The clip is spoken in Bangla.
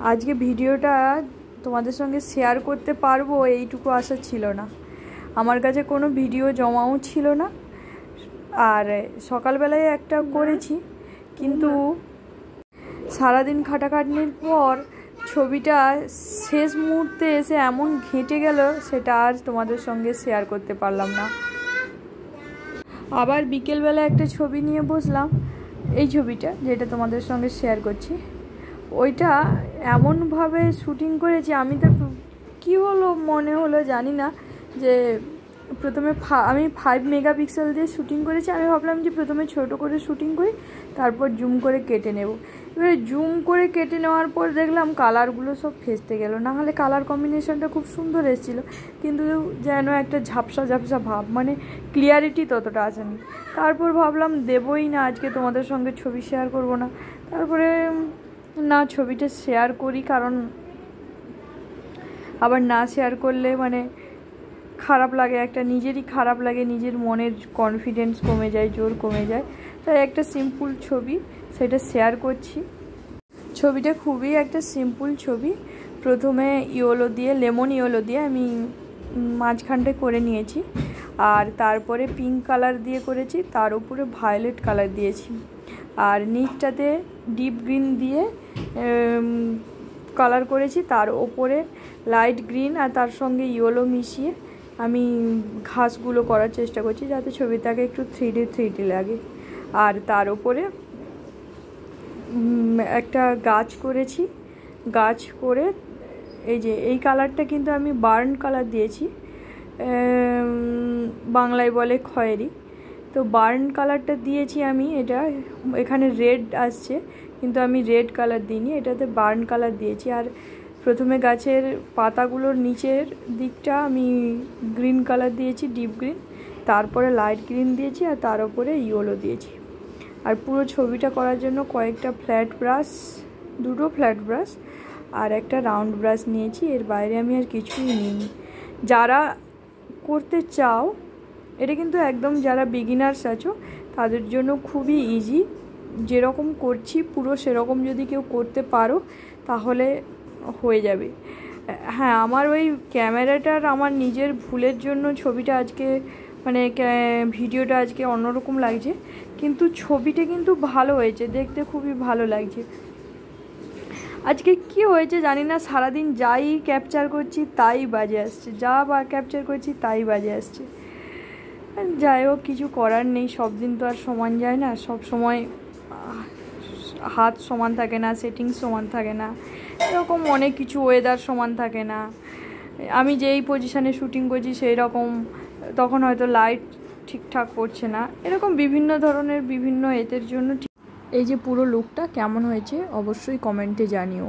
আজকে ভিডিওটা তোমাদের সঙ্গে শেয়ার করতে পারবো এইটুকু আশা ছিল না। আমার কাছে কোনো ভিডিও জমাও ছিল না, আর সকালবেলায় একটা করেছি, কিন্তু সারাদিন খাটাখাটনির পর ছবিটা শেষ মুহূর্তে এসে এমন ঘেঁটে গেল, সেটা আর তোমাদের সঙ্গে শেয়ার করতে পারলাম না। আবার বিকেলবেলা একটা ছবি নিয়ে বসলাম, এই ছবিটা যেটা তোমাদের সঙ্গে শেয়ার করছি, ওইটা এমনভাবে শ্যুটিং করেছি, আমি তো কী হলো মনে হলো জানি না, যে প্রথমে আমি 5 মেগাপিক্সেল দিয়ে শ্যুটিং করেছি। আমি ভাবলাম যে প্রথমে ছোট করে শ্যুটিং করি, তারপর জুম করে কেটে নেব। এবারে জুম করে কেটে নেওয়ার পর দেখলাম কালারগুলো সব ফেঁসতে গেল। না হলে কালার কম্বিনেশনটা খুব সুন্দর এসেছিলো, কিন্তু যেন একটা ঝাপসা ঝাপসা ভাব, মানে ক্লিয়ারিটি ততটা আসেনি। তারপর ভাবলাম দেবই না, আজকে তোমাদের সঙ্গে ছবি শেয়ার করব না। তারপরে না, ছবিটা শেয়ার করি, কারণ আবার না শেয়ার করলে মানে খারাপ লাগে, একটা নিজেরই খারাপ লাগে, নিজের মনের কনফিডেন্স কমে যায়, জোর কমে যায়। তাই একটা সিম্পল ছবি, সেটা শেয়ার করছি। ছবিটা খুবই একটা সিম্পল ছবি। প্রথমে ইয়েলো দিয়ে, লেমন ইয়েলো দিয়ে আমি মাঝখানটা করে নিয়েছি, আর তারপরে পিঙ্ক কালার দিয়ে করেছি, তার উপরে ভায়োলেট কালার দিয়েছি, আর নিচটাতে ডিপ গ্রিন দিয়ে কালার করেছি, তার ওপরে লাইট গ্রিন আর তার সঙ্গে ইয়েলো মিশিয়ে আমি ঘাসগুলো করার চেষ্টা করছি, যাতে ছবিটাকে একটু 3D লাগে। আর তার উপরে একটা গাছ করেছি, গাছ করে এই যে এই কালারটা কিন্তু আমি বার্ন কালার দিয়েছি, বাংলায় বলে খয়েরি। তো বার্ন কালারটা দিয়েছি আমি, এটা এখানে রেড আসছে, কিন্তু আমি রেড কালার দিইনি, এটাতে বার্ন কালার দিয়েছি। আর প্রথমে গাছের পাতাগুলোর নিচের দিকটা আমি গ্রিন কালার দিয়েছি, ডিপ গ্রিন, তারপরে লাইট গ্রিন দিয়েছি, আর তার উপরে ইয়েলো দিয়েছি। আর পুরো ছবিটা করার জন্য কয়েকটা ফ্ল্যাট ব্রাশ, 2টো ফ্ল্যাট ব্রাশ আর একটা রাউন্ড ব্রাশ নিয়েছি। এর বাইরে আমি আর কিছুই নিইনি। যারা করতে চাও, এটা কিন্তু একদম যারা বিগিনার্স আছো তাদের জন্য খুবই ইজি। যেরকম করছি পুরো সেরকম যদি কেউ করতে পারো তাহলে হয়ে যাবে। হ্যাঁ, আমার ওই ক্যামেরাটার আমার নিজের ভুলের জন্য ছবিটা আজকে মানে ভিডিওটা আজকে অন্যরকম লাগছে, কিন্তু ছবিটা কিন্তু ভালো হয়েছে, দেখতে খুবই ভালো লাগছে। আজকে কি হয়েছে জানি না, সারাদিন যাই ক্যাপচার করছি তাই বাজে আসছে, যা ক্যাপচার করছি তাই বাজে আসছে। যাই হোক, কিছু করার নেই, সব দিন তো আর সমান যায় না, সব সময় হাত সমান থাকে না, সেটিংস সমান থাকে না, এরকম অনেক কিছু, ওয়েদার সমান থাকে না। আমি যেই পজিশানে শ্যুটিং করছি সেই রকম তখন হয়তো লাইট ঠিকঠাক পড়ছে না, এরকম বিভিন্ন ধরনের বিভিন্ন এদের জন্য। এই যে পুরো লুকটা কেমন হয়েছে অবশ্যই কমেন্টে জানিও।